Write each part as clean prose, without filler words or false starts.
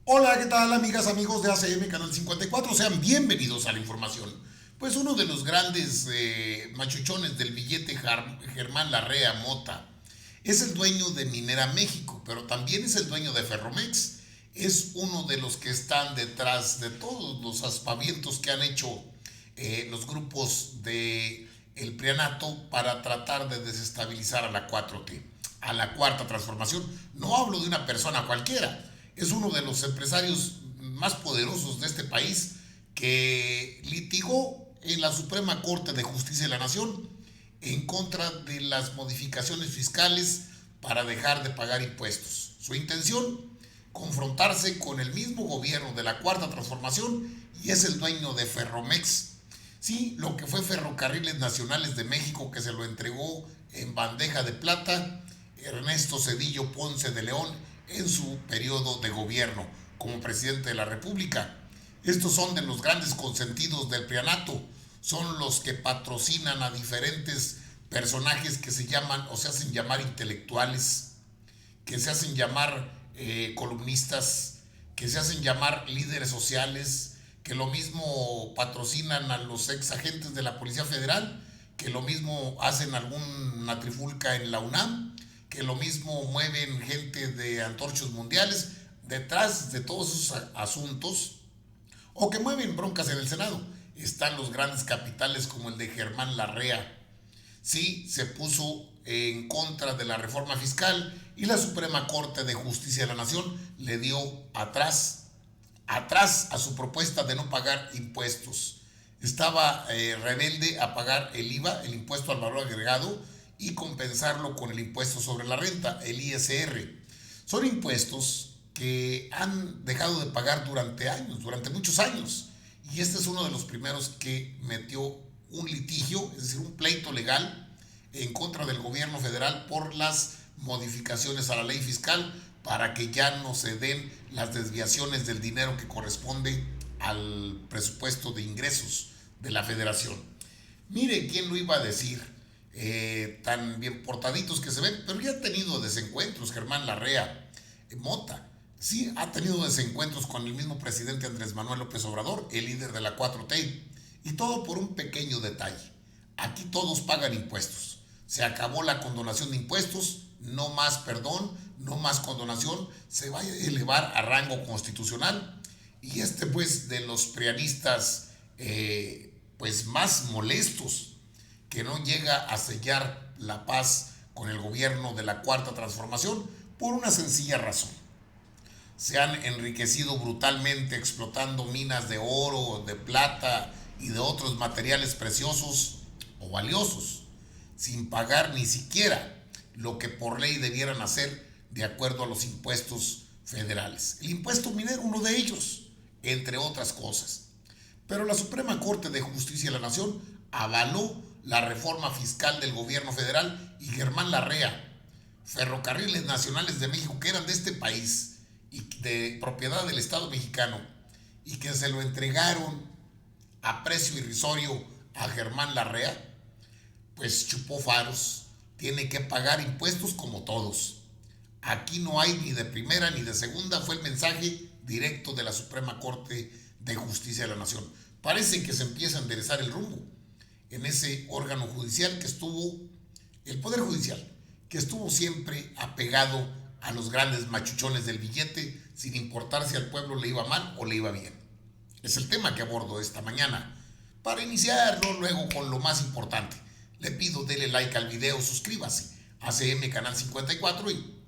Hola, ¿qué tal amigas, amigos de ACM Canal 54? Sean bienvenidos a la información. Pues uno de los grandes machuchones del billete, Germán Larrea Mota, es el dueño de Minera México, pero también es el dueño de Ferromex. Es uno de los que están detrás de todos los aspavientos que han hecho los grupos de el Prianato para tratar de desestabilizar a la 4T, a la cuarta transformación. No hablo de una persona cualquiera, es uno de los empresarios más poderosos de este país que litigó en la Suprema Corte de Justicia de la Nación en contra de las modificaciones fiscales para dejar de pagar impuestos. Su intención, confrontarse con el mismo gobierno de la Cuarta Transformación, y es el dueño de Ferromex. Sí, lo que fue Ferrocarriles Nacionales de México, que se lo entregó en bandeja de plata Ernesto Zedillo Ponce de León en su periodo de gobierno como presidente de la República. Estos son de los grandes consentidos del Prianato, son los que patrocinan a diferentes personajes que se llaman o se hacen llamar intelectuales, que se hacen llamar columnistas, que se hacen llamar líderes sociales, que lo mismo patrocinan a los ex agentes de la Policía Federal, que lo mismo hacen alguna trifulca en la UNAM, que lo mismo mueven gente de antorchos mundiales detrás de todos esos asuntos, o que mueven broncas en el Senado. Están los grandes capitales como el de Germán Larrea. Sí, se puso en contra de la reforma fiscal y la Suprema Corte de Justicia de la Nación le dio atrás a su propuesta de no pagar impuestos. Estaba rebelde a pagar el IVA, el impuesto al valor agregado, y compensarlo con el impuesto sobre la renta, el ISR. Son impuestos que han dejado de pagar durante años, durante muchos años. Y este es uno de los primeros que metió un litigio, es decir, un pleito legal en contra del gobierno federal por las modificaciones a la ley fiscal para que ya no se den las desviaciones del dinero que corresponde al presupuesto de ingresos de la federación. Mire, ¿quién lo iba a decir? Tan bien portaditos que se ven, pero ya ha tenido desencuentros Germán Larrea Mota. Sí, ha tenido desencuentros con el mismo presidente Andrés Manuel López Obrador, el líder de la 4T, y todo por un pequeño detalle. Aquí todos pagan impuestos. Se acabó la condonación de impuestos, no más perdón, no más condonación, se va a elevar a rango constitucional. Y pues de los prianistas pues más molestos, que no llega a sellar la paz con el gobierno de la Cuarta Transformación por una sencilla razón. Se han enriquecido brutalmente explotando minas de oro, de plata y de otros materiales preciosos o valiosos, sin pagar ni siquiera lo que por ley debieran hacer de acuerdo a los impuestos federales. El impuesto minero, uno de ellos, entre otras cosas. Pero la Suprema Corte de Justicia de la Nación avaló la reforma fiscal del gobierno federal, y Germán Larrea, Ferrocarriles Nacionales de México, que eran de este país y de propiedad del Estado mexicano, y que se lo entregaron a precio irrisorio a Germán Larrea, pues chupó faros, tiene que pagar impuestos como todos. Aquí no hay ni de primera ni de segunda, fue el mensaje directo de la Suprema Corte de Justicia de la Nación. Parece que se empieza a enderezar el rumbo en ese órgano judicial que estuvo, el Poder Judicial, que estuvo siempre apegado a los grandes machuchones del billete, sin importar si al pueblo le iba mal o le iba bien. Es el tema que abordo esta mañana. Para iniciarlo luego con lo más importante, le pido dele like al video, suscríbase a ACM Canal 54 y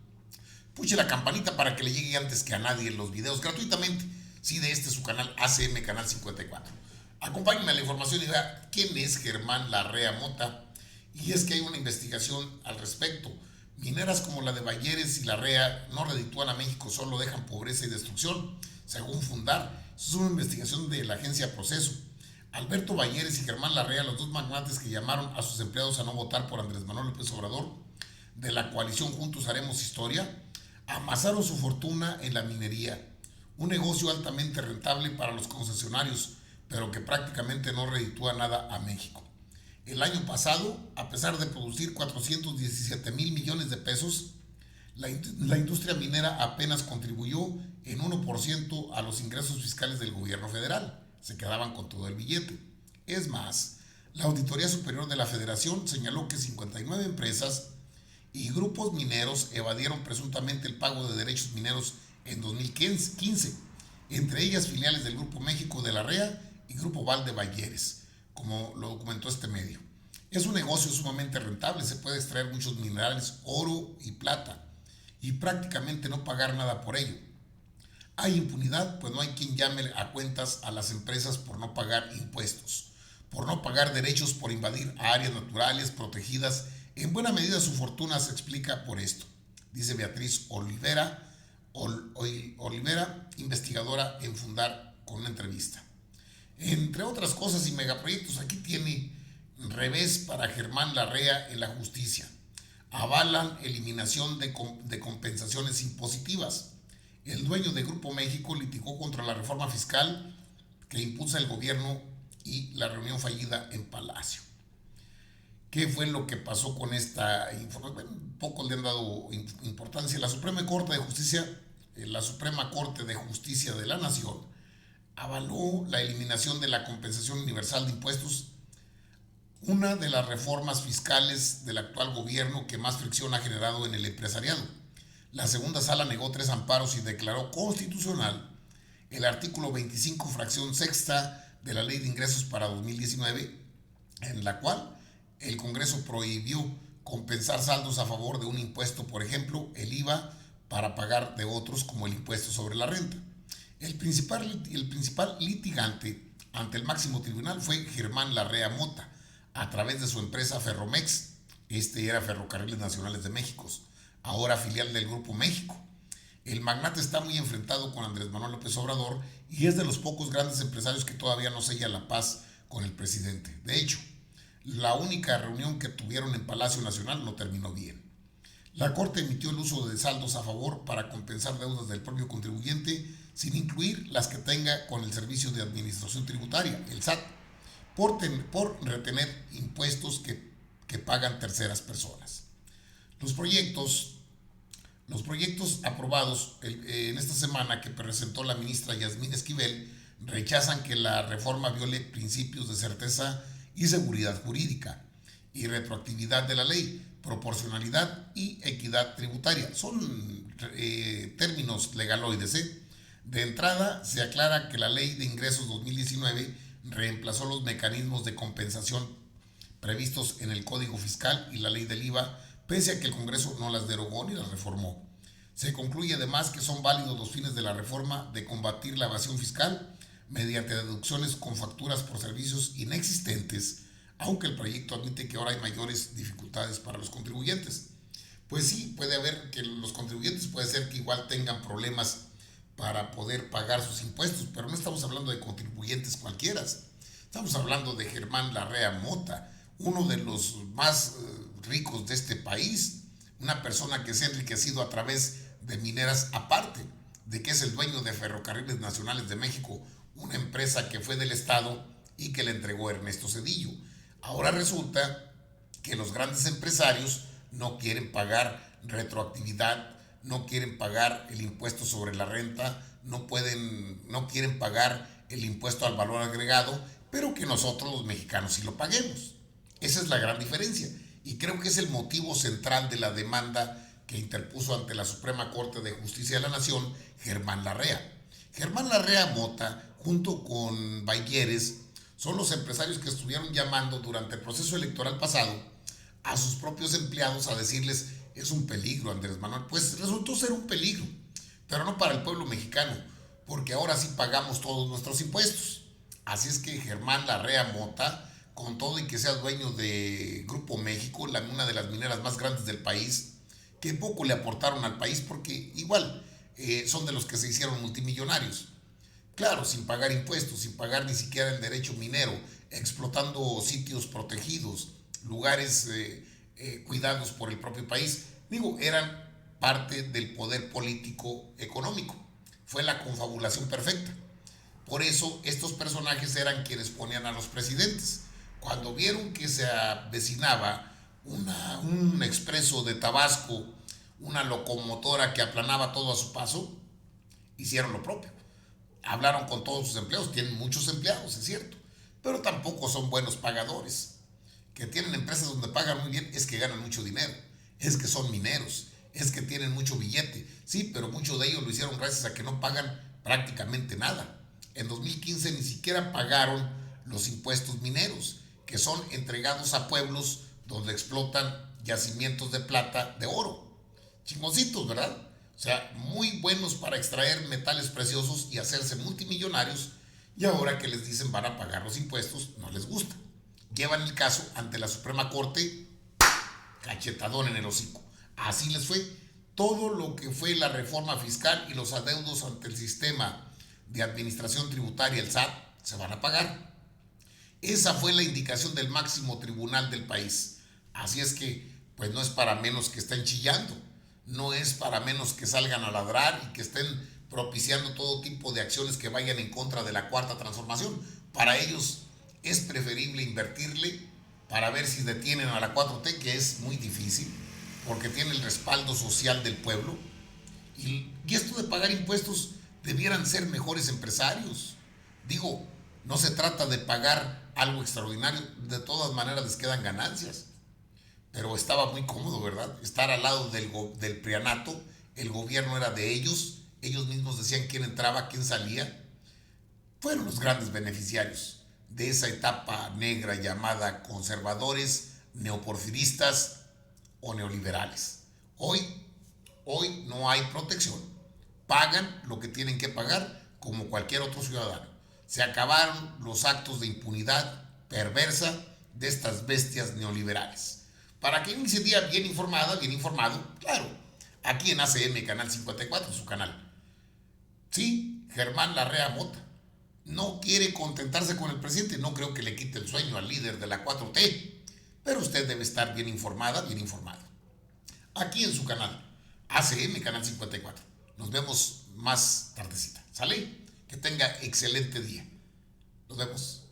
puche la campanita para que le llegue antes que a nadie los videos gratuitamente, sí, de su canal ACM Canal 54. Acompáñenme a la información y vea quién es Germán Larrea Mota. Y es que hay una investigación al respecto. Mineras como la de Bayeres y Larrea no reditúan a México, solo dejan pobreza y destrucción, según Fundar. Eso es una investigación de la agencia Proceso. Alberto Bayeres y Germán Larrea, los dos magnates que llamaron a sus empleados a no votar por Andrés Manuel López Obrador, de la coalición Juntos Haremos Historia, amasaron su fortuna en la minería, un negocio altamente rentable para los concesionarios, pero que prácticamente no reditúa nada a México. El año pasado, a pesar de producir 417 mil millones de pesos, la industria minera apenas contribuyó en 1% 1% a los ingresos fiscales del gobierno federal. Se quedaban con todo el billete. Es más, la Auditoría Superior de la Federación señaló que 59 empresas y grupos mineros evadieron presuntamente el pago de derechos mineros en 2015, entre ellas filiales del Grupo México de la REA y Grupo Val de Balleres, como lo documentó este medio. Es un negocio sumamente rentable, se puede extraer muchos minerales, oro y plata, y prácticamente no pagar nada por ello. Hay impunidad, pues no hay quien llame a cuentas a las empresas por no pagar impuestos, por no pagar derechos, por invadir áreas naturales protegidas. En buena medida su fortuna se explica por esto, dice Beatriz Olivera, investigadora en Fundar, con una entrevista. Entre otras cosas y megaproyectos, aquí tiene revés para Germán Larrea en la justicia. Avalan eliminación de compensaciones impositivas. El dueño de Grupo México litigó contra la reforma fiscal que impulsa el gobierno y la reunión fallida en Palacio. ¿Qué fue lo que pasó con esta información? Bueno, pocos le han dado importancia. La Suprema Corte de Justicia de la Nación avaló la eliminación de la compensación universal de impuestos, una de las reformas fiscales del actual gobierno que más fricción ha generado en el empresariado. La segunda sala negó 3 amparos y declaró constitucional el artículo 25, fracción sexta de la Ley de Ingresos para 2019, en la cual el Congreso prohibió compensar saldos a favor de un impuesto, por ejemplo, el IVA, para pagar de otros como el impuesto sobre la renta. El principal litigante ante el máximo tribunal fue Germán Larrea Mota, a través de su empresa Ferromex. Este era Ferrocarriles Nacionales de México, ahora filial del Grupo México. El magnate está muy enfrentado con Andrés Manuel López Obrador y es de los pocos grandes empresarios que todavía no sella la paz con el presidente. De hecho, la única reunión que tuvieron en Palacio Nacional no terminó bien. La Corte emitió el uso de saldos a favor para compensar deudas del propio contribuyente, sin incluir las que tenga con el Servicio de Administración Tributaria, el SAT, por retener impuestos que pagan terceras personas. Los proyectos aprobados en esta semana que presentó la ministra Yasmín Esquivel rechazan que la reforma viole principios de certeza y seguridad jurídica y retroactividad de la ley, proporcionalidad y equidad tributaria. Son términos legaloides. De entrada, se aclara que la Ley de Ingresos 2019 reemplazó los mecanismos de compensación previstos en el Código Fiscal y la Ley del IVA, pese a que el Congreso no las derogó ni las reformó. Se concluye además que son válidos los fines de la reforma de combatir la evasión fiscal mediante deducciones con facturas por servicios inexistentes, aunque el proyecto admite que ahora hay mayores dificultades para los contribuyentes. Pues sí, puede haber que los contribuyentes puede ser que igual tengan problemas para poder pagar sus impuestos, pero no estamos hablando de contribuyentes cualquiera. Estamos hablando de Germán Larrea Mota, uno de los más ricos de este país, una persona que se ha enriquecido a través de mineras, aparte de que es el dueño de Ferrocarriles Nacionales de México, una empresa que fue del Estado y que le entregó Ernesto Zedillo. Ahora resulta que los grandes empresarios no quieren pagar retroactividad, no quieren pagar el impuesto sobre la renta, no quieren pagar el impuesto al valor agregado, pero que nosotros los mexicanos sí lo paguemos. Esa es la gran diferencia y creo que es el motivo central de la demanda que interpuso ante la Suprema Corte de Justicia de la Nación Germán Larrea. Germán Larrea Mota, junto con Balleres, son los empresarios que estuvieron llamando durante el proceso electoral pasado a sus propios empleados a decirles: es un peligro, Andrés Manuel. Pues resultó ser un peligro, pero no para el pueblo mexicano, porque ahora sí pagamos todos nuestros impuestos. Así es que Germán Larrea Mota, con todo y que sea dueño de Grupo México, una de las mineras más grandes del país, que poco le aportaron al país porque igual son de los que se hicieron multimillonarios. Claro, sin pagar impuestos, sin pagar ni siquiera el derecho minero, explotando sitios protegidos, lugares cuidados por el propio país. Digo, eran parte del poder político económico. Fue la confabulación perfecta. Por eso estos personajes eran quienes ponían a los presidentes. Cuando vieron que se avecinaba un expreso de Tabasco, una locomotora que aplanaba todo a su paso, hicieron lo propio. Hablaron con todos sus empleados, tienen muchos empleados, es cierto, pero tampoco son buenos pagadores. Que tienen empresas donde pagan muy bien es que ganan mucho dinero, es que son mineros, es que tienen mucho billete. Sí, pero muchos de ellos lo hicieron gracias a que no pagan prácticamente nada. En 2015 ni siquiera pagaron los impuestos mineros, que son entregados a pueblos donde explotan yacimientos de plata, de oro. Chingoncitos, ¿verdad? O sea, muy buenos para extraer metales preciosos y hacerse multimillonarios, y ahora que les dicen van a pagar los impuestos, no les gusta. Llevan el caso ante la Suprema Corte, cachetadón en el hocico. Así les fue. Todo lo que fue la reforma fiscal y los adeudos ante el sistema de administración tributaria, el SAT, se van a pagar. Esa fue la indicación del máximo tribunal del país. Así es que, pues no es para menos que estén chillando, no es para menos que salgan a ladrar y que estén propiciando todo tipo de acciones que vayan en contra de la cuarta transformación. Para ellos es preferible invertirle para ver si detienen a la 4T, que es muy difícil, porque tiene el respaldo social del pueblo. Y esto de pagar impuestos, debieran ser mejores empresarios. Digo, no se trata de pagar algo extraordinario, de todas maneras les quedan ganancias. Pero estaba muy cómodo, ¿verdad? Estar al lado del prianato, el gobierno era de ellos mismos decían quién entraba, quién salía. Fueron los grandes beneficiarios de esa etapa negra llamada conservadores, neoporfiristas o neoliberales. Hoy, hoy no hay protección. Pagan lo que tienen que pagar como cualquier otro ciudadano. Se acabaron los actos de impunidad perversa de estas bestias neoliberales. Para que inicie el día bien informada, bien informado, claro, aquí en ACM Canal 54, su canal. Sí, Germán Larrea Mota no quiere contentarse con el presidente, no creo que le quite el sueño al líder de la 4T, pero usted debe estar bien informada, bien informado. Aquí en su canal, ACM Canal 54. Nos vemos más tardecita. ¿Sale? Que tenga excelente día. Nos vemos.